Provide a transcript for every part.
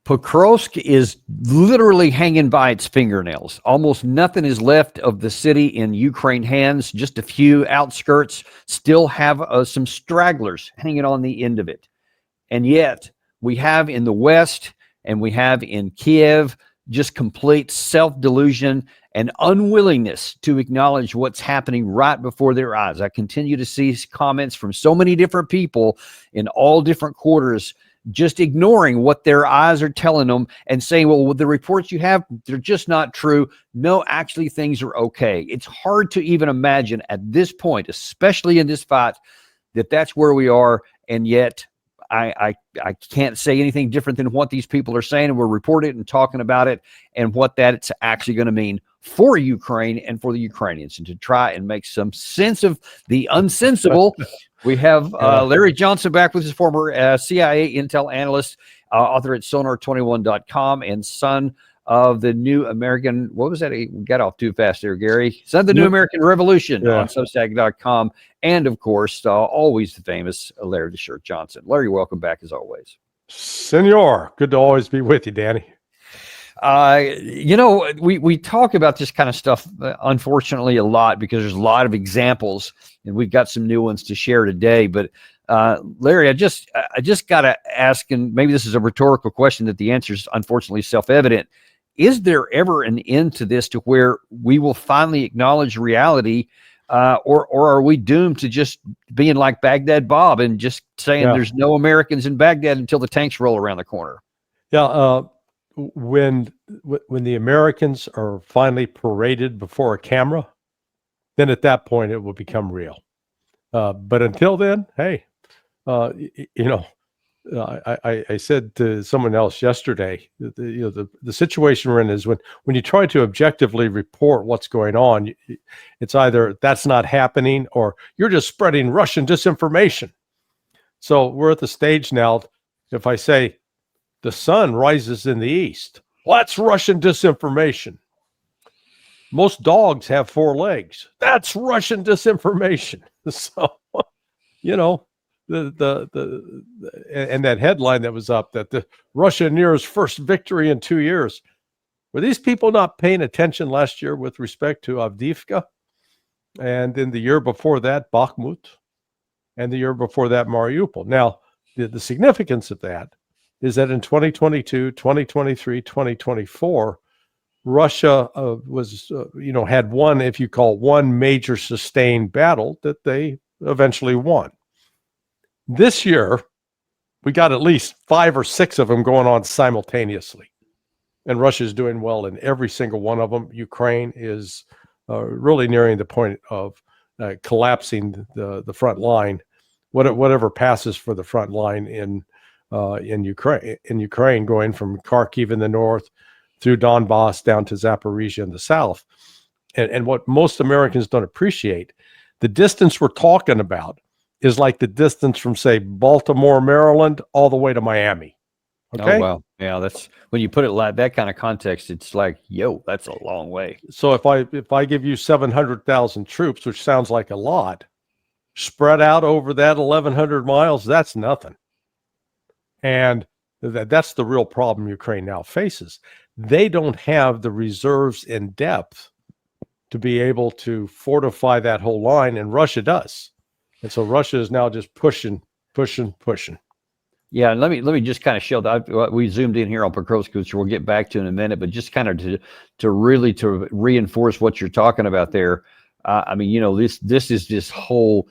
Pokrovsk is literally hanging by its fingernails. Almost nothing is left of the city in Ukraine hands. Just a few outskirts still have some stragglers hanging on the end of it. And yet we have in the West and we have in Kyiv just complete self-delusion and unwillingness to acknowledge what's happening right before their eyes. I continue to see comments from so many different people in all different quarters just ignoring what their eyes are telling them and saying, well, the reports you have, they're just not true. No, actually, things are okay. It's hard to even imagine at this point, especially in this fight, that that's where we are. And yet I can't say anything different than what these people are saying. And we're reporting it and talking about it and what that's actually going to mean for Ukraine and for the Ukrainians. And to try and make some sense of the unsensible, we have Larry Johnson back with his former CIA intel analyst, author at sonar21.com, and son of the New American, what was that? We got off too fast there, Gary. Son of the New American Revolution on Substack.com. And of course, always the famous Larry the Shirt Johnson. Larry, welcome back as always. Senor, good to always be with you, Danny. We talk about this kind of stuff, unfortunately, a lot because there's a lot of examples, and we've got some new ones to share today. But Larry, I just got to ask, and maybe this is a rhetorical question that the answer is unfortunately self-evident. Is there ever an end to this, to where we will finally acknowledge reality, or are we doomed to just being like Baghdad Bob and just saying there's no Americans in Baghdad until the tanks roll around the corner? Yeah. When the Americans are finally paraded before a camera, then at that point it will become real. But until then, hey, I said to someone else yesterday, the situation we're in is when you try to objectively report what's going on, it's either that's not happening or you're just spreading Russian disinformation. So we're at the stage now, if I say the sun rises in the east, well, that's Russian disinformation. Most dogs have 4 legs. That's Russian disinformation. So, and that headline that was up, that the Russia nears first victory in 2 years. Were these people not paying attention last year with respect to Avdiivka? And then the year before that, Bakhmut, and the year before that, Mariupol. Now, the significance of that is that in 2022, 2023, 2024, Russia had one, if you call one major sustained battle that they eventually won. This year, we got at least 5 or 6 of them going on simultaneously. And Russia is doing well in every single one of them. Ukraine is really nearing the point of collapsing the front line, whatever passes for the front line in Ukraine, going from Kharkiv in the north through Donbass down to Zaporizhia in the south. And what most Americans don't appreciate, the distance we're talking about is like the distance from, say, Baltimore, Maryland, all the way to Miami. Okay. Oh, wow. Yeah, that's when you put it like that kind of context, it's like, yo, that's a long way. So if I give you 700,000 troops, which sounds like a lot, spread out over that 1,100 miles, that's nothing. And that's the real problem Ukraine now faces. They don't have the reserves in depth to be able to fortify that whole line, and Russia does. And so Russia is now just pushing. Yeah, and let me just kind of show that we zoomed in here on Picross, which we'll get back to in a minute, but just kind of to reinforce what you're talking about there. This is this whole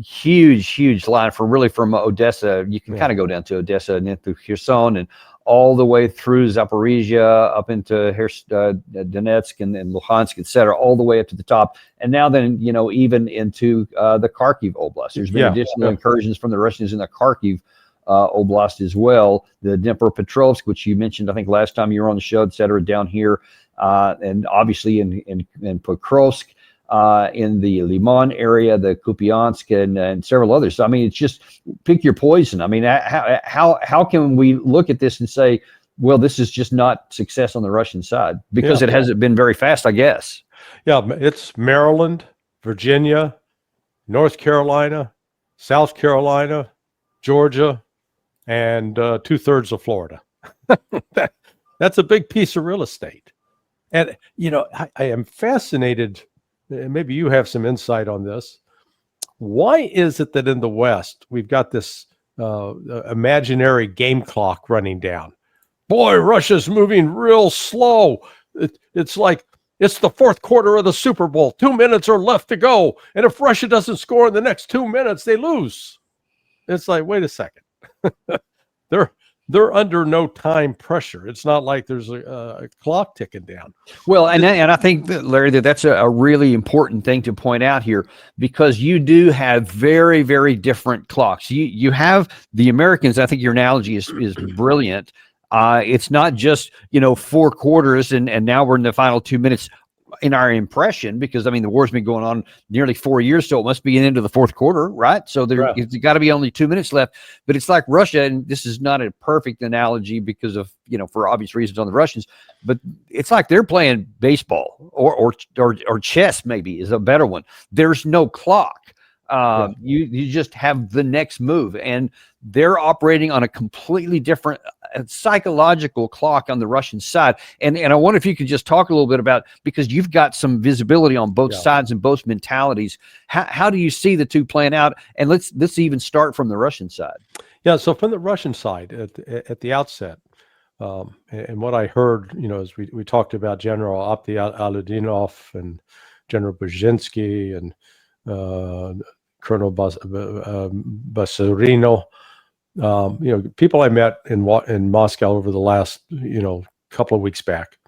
huge line from Odessa. You can kind of go down to Odessa and then through Kherson and all the way through Zaporizhia up into Donetsk and Luhansk, et cetera, all the way up to the top. And now then, even into the Kharkiv Oblast. There's been additional incursions from the Russians in the Kharkiv Oblast as well. The Dnipropetrovsk, which you mentioned, I think last time you were on the show, et cetera, down here. And obviously in Pokrovsk, in the Liman area, the Kupiansk, and several others. So, I mean, it's just pick your poison. I mean, how can we look at this and say, well, this is just not success on the Russian side? Because it hasn't been very fast, I guess. Yeah, it's Maryland, Virginia, North Carolina, South Carolina, Georgia, and 2/3 of Florida. That's a big piece of real estate. And, I am fascinated. Maybe you have some insight on this. Why is it that in the West, we've got this imaginary game clock running down? Boy, Russia's moving real slow. It's like it's the fourth quarter of the Super Bowl. 2 minutes are left to go. And if Russia doesn't score in the next 2 minutes, they lose. It's like, wait a second. They're under no time pressure. It's not like there's a clock ticking down. Well, and I think that, Larry, that's a really important thing to point out here, because you do have very, very different clocks. You have the Americans. I think your analogy is brilliant. It's not just 4 quarters and now we're in the final 2 minutes. In our impression, because the war's been going on nearly 4 years, so it must be into the fourth quarter, right? So there's got to be only 2 minutes left. But it's like Russia, and this is not a perfect analogy because of for obvious reasons on the Russians, but it's like they're playing baseball or chess. Maybe is a better one. There's no clock. You just have the next move, and they're operating on a completely different psychological clock on the Russian side. And I wonder if you could just talk a little bit about, because you've got some visibility on both sides and both mentalities. How do you see the two playing out? And let's even start from the Russian side. Yeah. So from the Russian side at the outset, and what I heard, as we talked about General Aludinov and General Brzezinski and Colonel Basarino, people I met in Moscow over the last, couple of weeks back.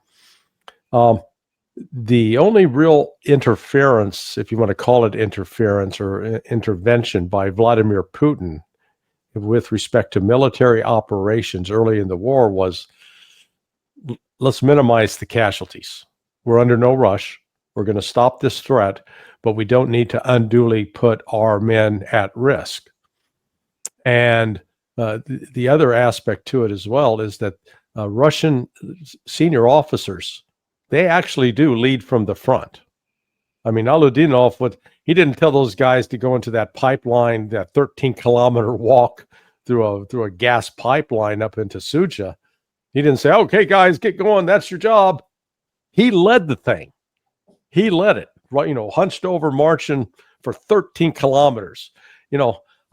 The only real interference, if you want to call it interference or intervention by Vladimir Putin with respect to military operations early in the war was, let's minimize the casualties. We're under no rush. We're going to stop this threat, but we don't need to unduly put our men at risk. And the other aspect to it as well is that Russian senior officers, they actually do lead from the front. Aludinov, he didn't tell those guys to go into that pipeline, that 13-kilometer walk through a gas pipeline up into Suja. He didn't say, "Okay, guys, get going. That's your job." He led the thing. He led it, right? Hunched over, marching for 13 kilometers.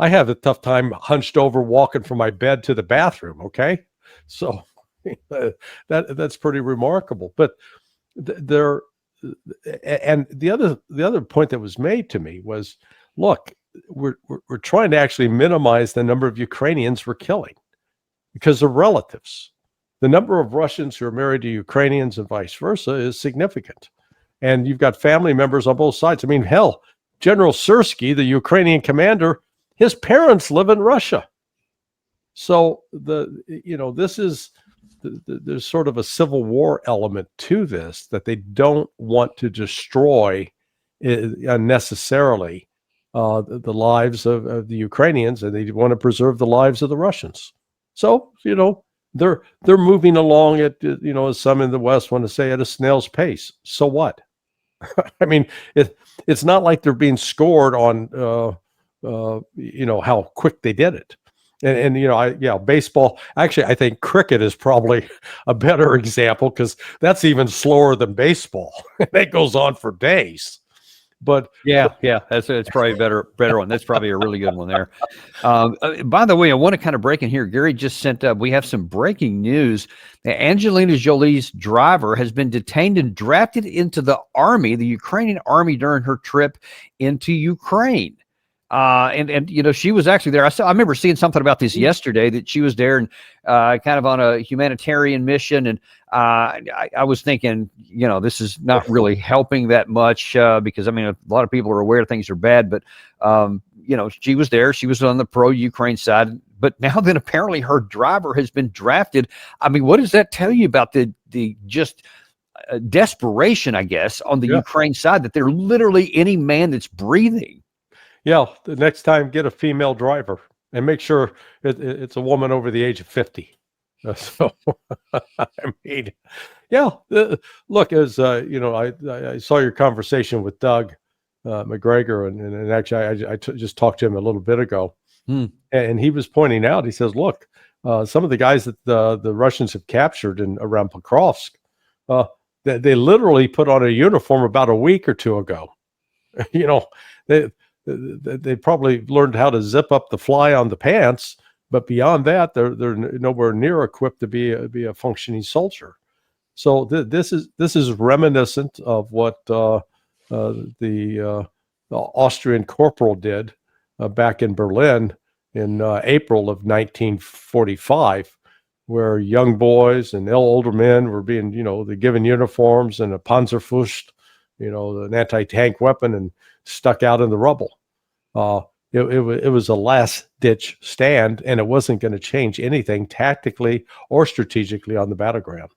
I have a tough time hunched over walking from my bed to the bathroom. Okay. So that's pretty remarkable. But and the other point that was made to me was, look, we're trying to actually minimize the number of Ukrainians we're killing because they're relatives. The number of Russians who are married to Ukrainians and vice versa is significant. And you've got family members on both sides. Hell, General Syrskyi, the Ukrainian commander, his parents live in Russia. So this is there's sort of a civil war element to this, that they don't want to destroy unnecessarily the lives of the Ukrainians, and they want to preserve the lives of the Russians. So they're moving along at as some in the West want to say, at a snail's pace. So what? It's not like they're being scored on how quick they did it. And baseball, actually, I think cricket is probably a better example, because that's even slower than baseball. That goes on for days. But it's probably a better one. That's probably a really good one there. By the way, I want to kind of break in here. Gary just sent up, we have some breaking news. Angelina Jolie's driver has been detained and drafted into the Ukrainian army during her trip into Ukraine. And she was actually there. I remember seeing something about this yesterday, that she was there and kind of on a humanitarian mission. And I was thinking, this is not really helping that much because a lot of people are aware things are bad, but she was there. She was on the pro-Ukraine side, but now then apparently her driver has been drafted. What does that tell you about the just desperation, I guess, on the Ukraine side, that they're literally any man that's breathing? Yeah, the next time, get a female driver and make sure it's a woman over the age of 50. So, look, as I saw your conversation with Doug McGregor, and actually I just talked to him a little bit ago. Hmm. And he was pointing out, he says, look, some of the guys that the Russians have captured around Pokrovsk, they literally put on a uniform about a week or two ago. You know, they probably learned how to zip up the fly on the pants, but beyond that, they're nowhere near equipped to be a functioning soldier. So this is reminiscent of what the Austrian corporal did back in Berlin in April of 1945, where young boys and older men were being, they're given uniforms and a Panzerfaust, an anti-tank weapon, and stuck out in the rubble. It was a last-ditch stand, and it wasn't going to change anything tactically or strategically on the battleground.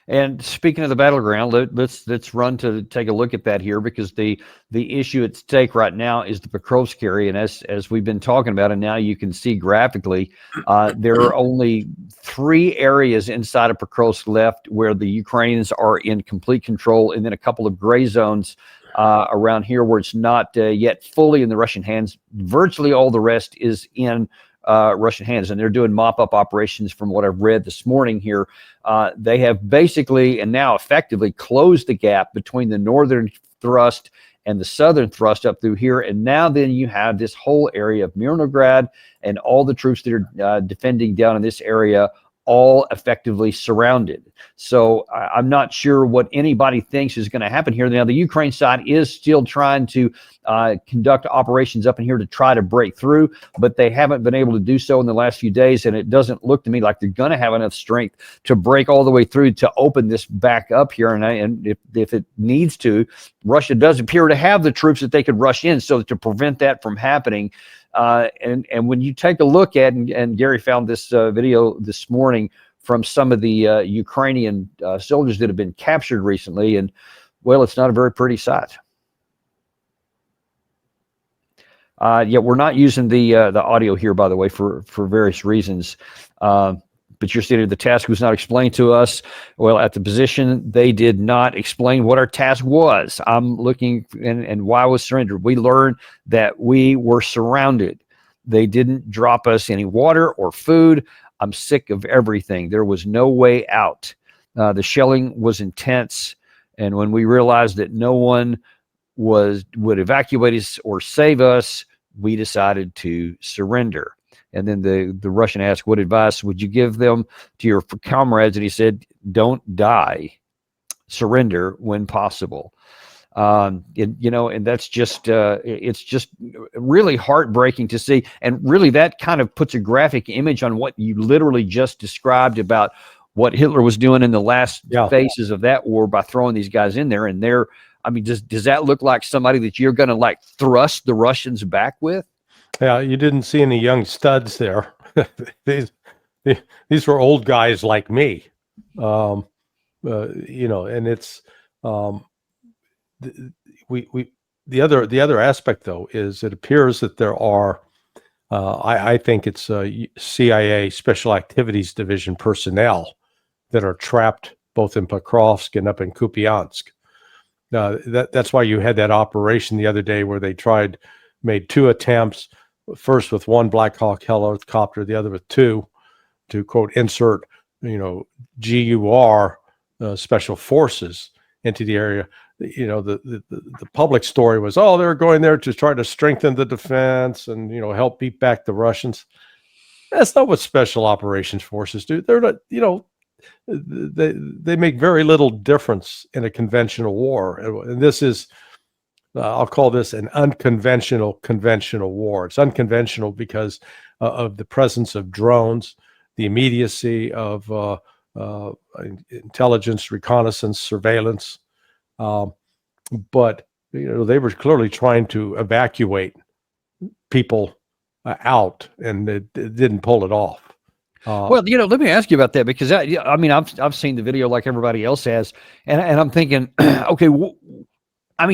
And speaking of the battleground, let's run to take a look at that here, because the issue at stake right now is the Picross area, and as we've been talking about, and now you can see graphically, there are only 3 areas inside of Picross left where the Ukrainians are in complete control, and then a couple of gray zones around here where it's not yet fully in the Russian hands. Virtually all the rest is in Russian hands, and they're doing mop-up operations from what I've read this morning here. They have basically and now effectively closed the gap between the northern thrust and the southern thrust up through here, and now then you have this whole area of Mirnograd and all the troops that are defending down in this area, all effectively surrounded. So I'm not sure what anybody thinks is going to happen here. Now, the Ukraine side is still trying to conduct operations up in here to try to break through, but they haven't been able to do so in the last few days, and it doesn't look to me like they're going to have enough strength to break all the way through to open this back up here. And if it needs to, Russia does appear to have the troops that they could rush in, so to prevent that from happening. And when you take a look at, and Gary found this video this morning from some of the Ukrainian soldiers that have been captured recently, and well, it's not a very pretty sight. Yeah, we're not using the audio here, by the way, for various reasons. But you're stating the task was not explained to us. Well, at the position, they did not explain what our task was. I'm looking and why was surrendered. We learned that we were surrounded. They didn't drop us any water or food. I'm sick of everything. There was no way out. The shelling was intense. And when we realized that no one would evacuate us or save us, we decided to surrender. And then the Russian asked, what advice would you give them to your comrades? And he said, don't die, surrender when possible. And that's just, it's just really heartbreaking to see. And really that kind of puts a graphic image on what you literally just described about what Hitler was doing in the last phases of that war by throwing these guys in there. And does that look like somebody that you're going to thrust the Russians back with? Yeah, you didn't see any young studs there. These were old guys like me, and it's the other aspect though is it appears that there are, I think it's CIA Special Activities Division personnel that are trapped both in Pokrovsk and up in Kupiansk. That's why you had that operation the other day where they made 2 attempts. First with 1 Black Hawk helicopter, the other with 2, to quote insert, GUR special forces into the area. The public story was, they're going there to try to strengthen the defense and help beat back the Russians. That's not what special operations forces do. They're not, they make very little difference in a conventional war, and this is. I'll call this an unconventional conventional war. It's unconventional because of the presence of drones, the immediacy of intelligence, reconnaissance, surveillance. But they were clearly trying to evacuate people out, and it didn't pull it off. Well, let me ask you about that, because I've seen the video like everybody else has, and I'm thinking, okay. I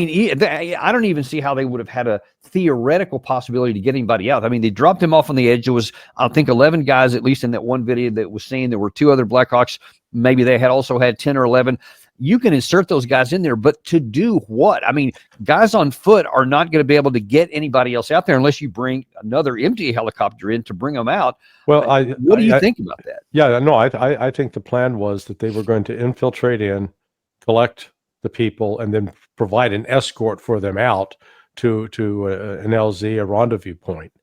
don't even see how they would have had a theoretical possibility to get anybody out. They dropped him off on the edge. There was, I think, 11 guys, at least in that one video that was seen. There were 2 other Blackhawks. Maybe they had also had 10 or 11. you can insert those guys in there, but to do what? I mean, guys on foot are not going to be able to get anybody else out there unless you bring another MT helicopter in to bring them out. Well, what do you think about that? Yeah, no, I think the plan was that they were going to infiltrate in, collect the people, and then provide an escort for them out to an LZ, a rendezvous point.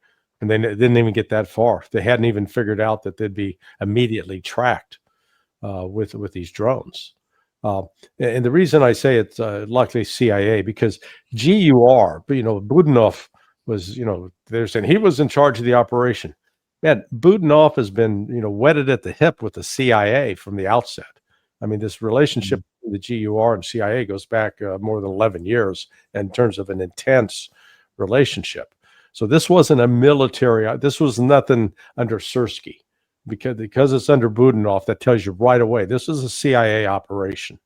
And they didn't even get that far. They hadn't even figured out that they'd be immediately tracked with these drones. And the reason I say it's likely CIA, because GUR, Budanov was, they're saying he was in charge of the operation. Man, Budanov has been, wetted at the hip with the CIA from the outset. I mean, this relationship between the GUR and CIA goes back more than 11 years in terms of an intense relationship. So this wasn't a military, this was nothing under Sersky, because it's under Budanov. That tells you right away, this is a CIA operation,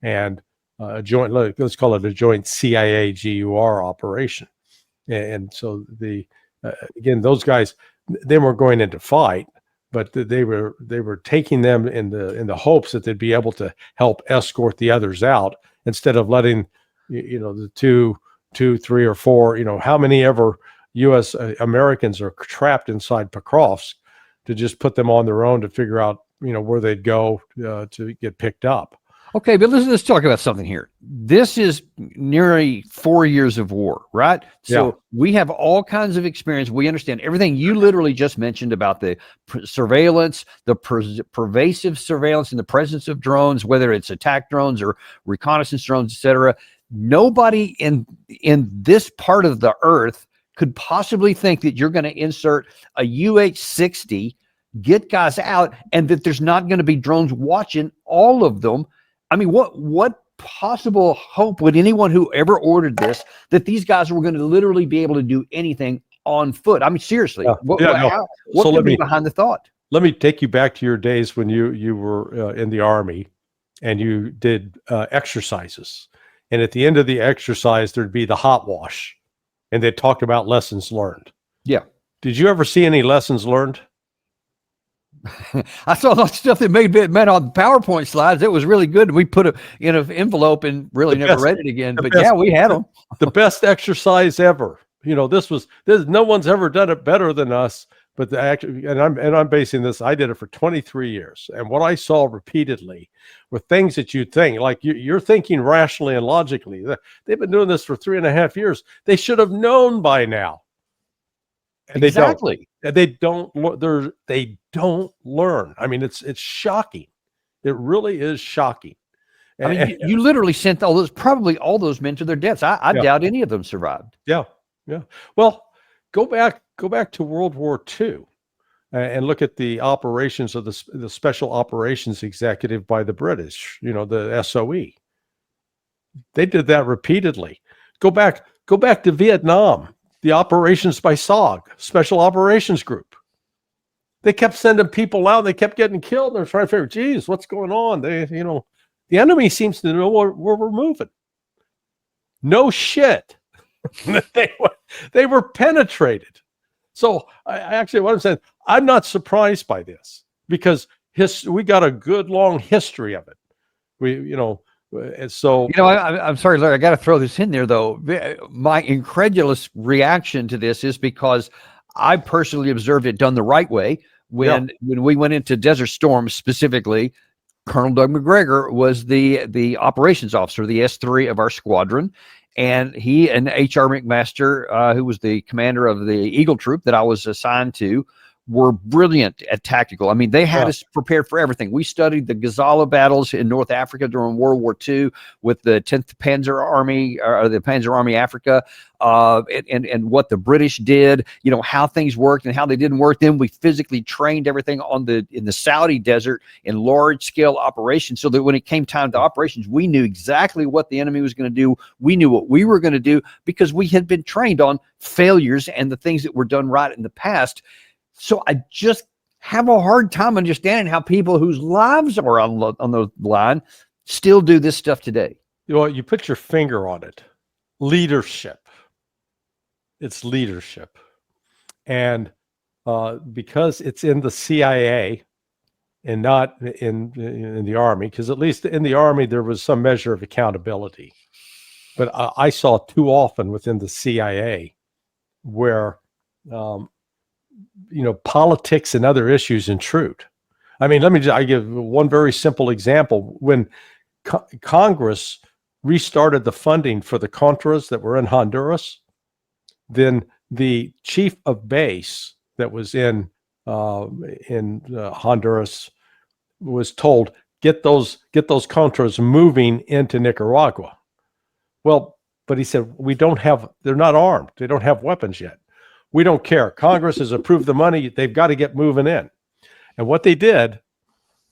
and a joint, let's call it a joint CIA GUR operation. And so again, those guys, they weren't going into fight, but they were taking them in the hopes that they'd be able to help escort the others out, instead of letting the two, three, or four, how many ever U.S. Americans are trapped inside Picross, to just put them on their own to figure out where they'd go to get picked up. Okay, but let's talk about something here. This is nearly 4 years of war, right? So we have all kinds of experience. We understand everything you literally just mentioned about the surveillance, the pervasive surveillance in the presence of drones, whether it's attack drones or reconnaissance drones, etc. Nobody in this part of the earth could possibly think that you're going to insert a UH-60, get guys out, and that there's not going to be drones watching all of them. I mean, what possible hope would anyone who ever ordered this, that these guys were going to literally be able to do anything on foot? I mean, seriously, what could be behind the thought? Let me take you back to your days when you were in the Army, and you did exercises. And at the end of the exercise, there'd be the hot wash, and they talked about lessons learned. Yeah. Did you ever see any lessons learned? I saw that stuff that made on PowerPoint slides. It was really good. We put it in an envelope and really never read it again. But yeah, we had them. The best exercise ever. No one's ever done it better than us. But I'm basing this. I did it for 23 years, and what I saw repeatedly were things that you'd think, like you're thinking rationally and logically. They've been doing this for 3.5 years. They should have known by now. And exactly. They don't learn. I mean, it's shocking. It really is shocking. I mean, you literally sent probably all those men to their deaths. I doubt any of them survived. Yeah. Well, go back to World War II and look at the operations of the Special Operations Executive by the British, the SOE. They did that repeatedly. Go back to Vietnam, the operations by SOG, Special Operations Group. They kept sending people out. They kept getting killed. They're trying to figure, geez, what's going on? The enemy seems to know where we're moving. No shit. They were penetrated. So what I'm saying, I'm not surprised by this, because we got a good long history of it. And so I'm sorry, Larry, I got to throw this in there though. My incredulous reaction to this is because I personally observed it done the right way. When we went into Desert Storm specifically, Colonel Doug McGregor was the operations officer, the S3 of our squadron. And he and H.R. McMaster, who was the commander of the Eagle Troop that I was assigned to, were brilliant at tactical. I mean, they had us prepared for everything. We studied the Gazala battles in North Africa during World War II with the 10th Panzer Army, or the Panzer Army Africa, and what the British did, how things worked and how they didn't work. Then we physically trained everything in the Saudi desert in large scale operations, so that when it came time to operations, we knew exactly what the enemy was going to do. We knew what we were going to do because we had been trained on failures and the things that were done right in the past. So I just have a hard time understanding how people whose lives are on the line still do this stuff today. Well, you put your finger on it. Leadership. It's leadership. And because it's in the CIA, and not in the Army, because at least in the Army there was some measure of accountability. But I saw too often within the CIA where politics and other issues intrude. I mean, I give one very simple example. When Congress restarted the funding for the Contras that were in Honduras, then the chief of base that was in Honduras was told, get those Contras moving into Nicaragua. Well, but he said, they're not armed. They don't have weapons yet. We don't care. Congress has approved the money. They've got to get moving in. And what they did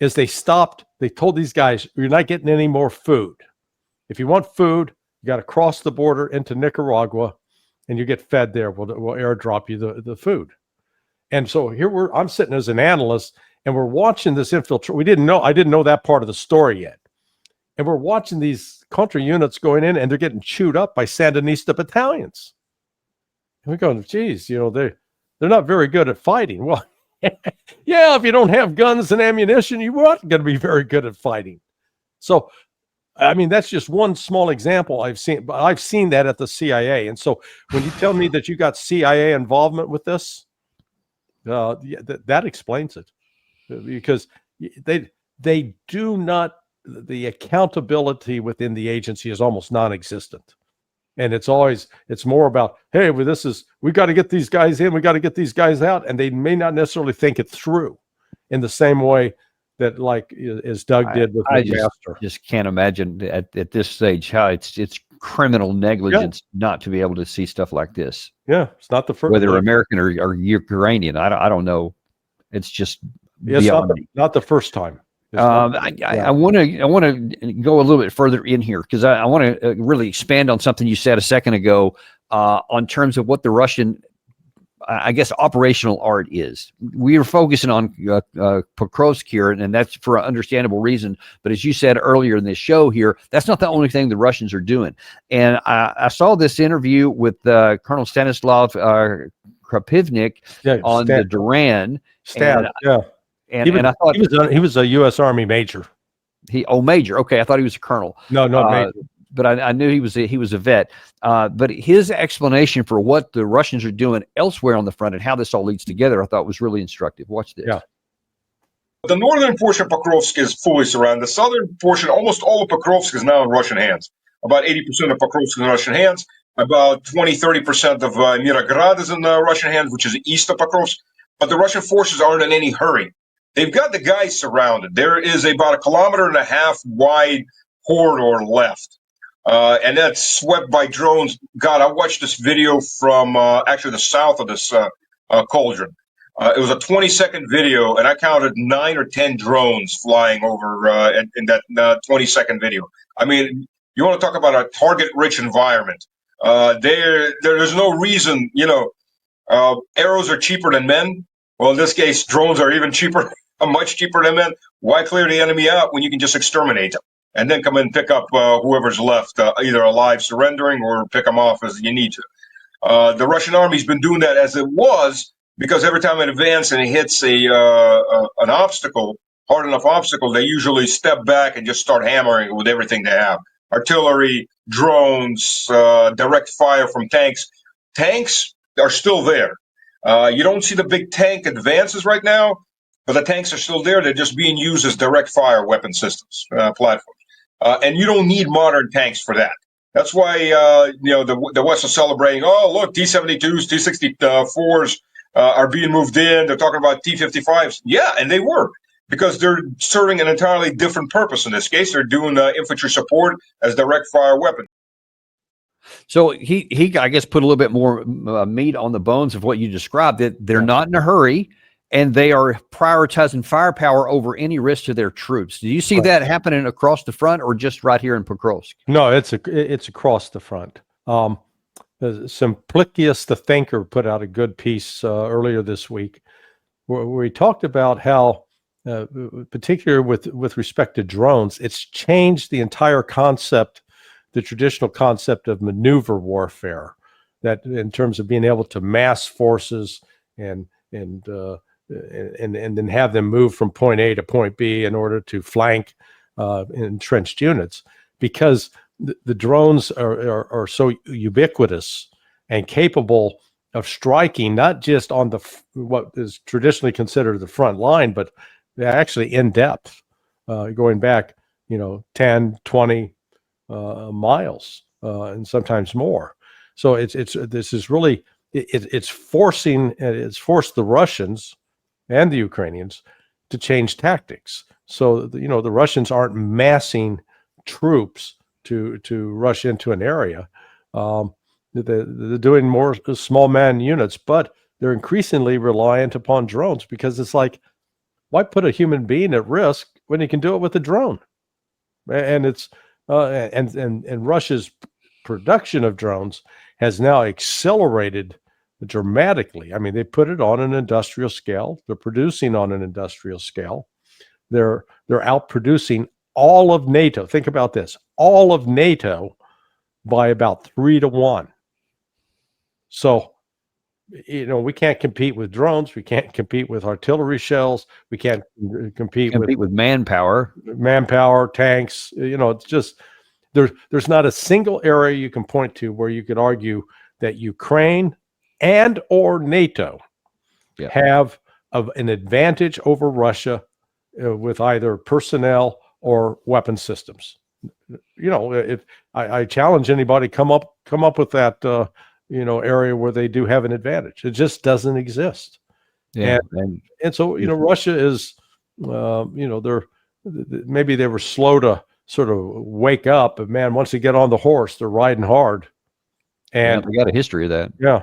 is they told these guys, you're not getting any more food. If you want food, you got to cross the border into Nicaragua and you get fed there. We'll airdrop you the food. And so here I'm sitting as an analyst and we're watching this infiltration. I didn't know that part of the story yet. And we're watching these Contra units going in and they're getting chewed up by Sandinista battalions. And we're going, geez, they're not very good at fighting. Well, yeah, if you don't have guns and ammunition, you aren't going to be very good at fighting. So, I mean, that's just one small example I've seen, but I've seen that at the CIA. And so when you tell me that you got CIA involvement with this, that explains it, because they do not, the accountability within the agency is almost non-existent. And it's more about, hey, we got to get these guys in, we got to get these guys out. And they may not necessarily think it through in the same way that, like, as Doug did with McMaster. Just can't imagine at this stage how it's criminal negligence not to be able to see stuff like this. Yeah, it's not the first. Whether American or Ukrainian, I don't know. It's just not the first time. I want to go a little bit further in here because I want to really expand on something you said a second ago on terms of what the Russian, I guess, operational art is. We are focusing on Pokrovsk here, and that's for an understandable reason. But as you said earlier in this show here, that's not the only thing the Russians are doing. And I saw this interview with Colonel Stanislav Krapivnik on the Duran. And I thought he was a U.S. Army major. Major. Okay, I thought he was a colonel. No, not major. But I knew he was a vet. But his explanation for what the Russians are doing elsewhere on the front and how this all leads together, I thought was really instructive. Watch this. Yeah. The northern portion of Pokrovsk is fully surrounded. The southern portion, almost all of Pokrovsk, is now in Russian hands. About 80% of Pokrovsk is in Russian hands. About 20-30% of Mirograd is in Russian hands, which is east of Pokrovsk. But the Russian forces aren't in any hurry. They've got the guys surrounded. There is about 1.5 kilometers wide corridor left. And that's swept by drones. God, I watched this video from actually the south of this cauldron. It was a 20-second video, and I counted 9 or 10 drones flying over in that 20-second video. I mean, you want to talk about a target-rich environment. There's no reason, arrows are cheaper than men. Well, in this case, drones are even cheaper, much cheaper than men. Why clear the enemy out when you can just exterminate them and then come and pick up whoever's left, either alive surrendering or pick them off as you need to? The Russian army's been doing that as it was, because every time it advances and it hits an obstacle, hard enough obstacle, they usually step back and just start hammering it with everything they have. Artillery, drones, direct fire from tanks. Tanks are still there. You don't see the big tank advances right now, but the tanks are still there. They're just being used as direct fire weapon systems, platforms. And you don't need modern tanks for that. That's why, the West is celebrating, oh, look, T-72s, T-64s are being moved in. They're talking about T-55s. Yeah, and they were, because they're serving an entirely different purpose in this case. They're doing infantry support as direct fire weapons. So he I guess put a little bit more meat on the bones of what you described, that they're not in a hurry and they are prioritizing firepower over any risk to their troops. Do you see that happening across the front or just right here in Pokrovsk? No, it's across the front. Simplicius the Thinker put out a good piece earlier this week where he talked about how, particularly with respect to drones, it's changed the entire concept, the traditional concept of maneuver warfare, that in terms of being able to mass forces and and then have them move from point A to point B in order to flank entrenched units, because the drones are so ubiquitous and capable of striking not just on what is traditionally considered the front line, but they're actually in depth, going back 10, 20 miles, and sometimes more. So this is really it's forced the Russians and the Ukrainians to change tactics. So the Russians aren't massing troops to rush into an area. They're doing more small man units, but they're increasingly reliant upon drones, because it's like, why put a human being at risk when you can do it with a drone? And it's and Russia's production of drones has now accelerated dramatically. I mean, they put it on an industrial scale. They're producing on an industrial scale. They're outproducing all of NATO. Think about this: all of NATO by about 3 to 1. So, we can't compete with drones. We can't compete with artillery shells. We can't compete with manpower, tanks. It's just there's not a single area you can point to where you could argue that Ukraine and or NATO have an advantage over Russia with either personnel or weapon systems. If I challenge anybody, come up with that area where they do have an advantage. It just doesn't exist. Yeah, and so Russia is they're maybe they were slow to sort of wake up, but man, once they get on the horse, they're riding hard. And we got a history of that. Yeah,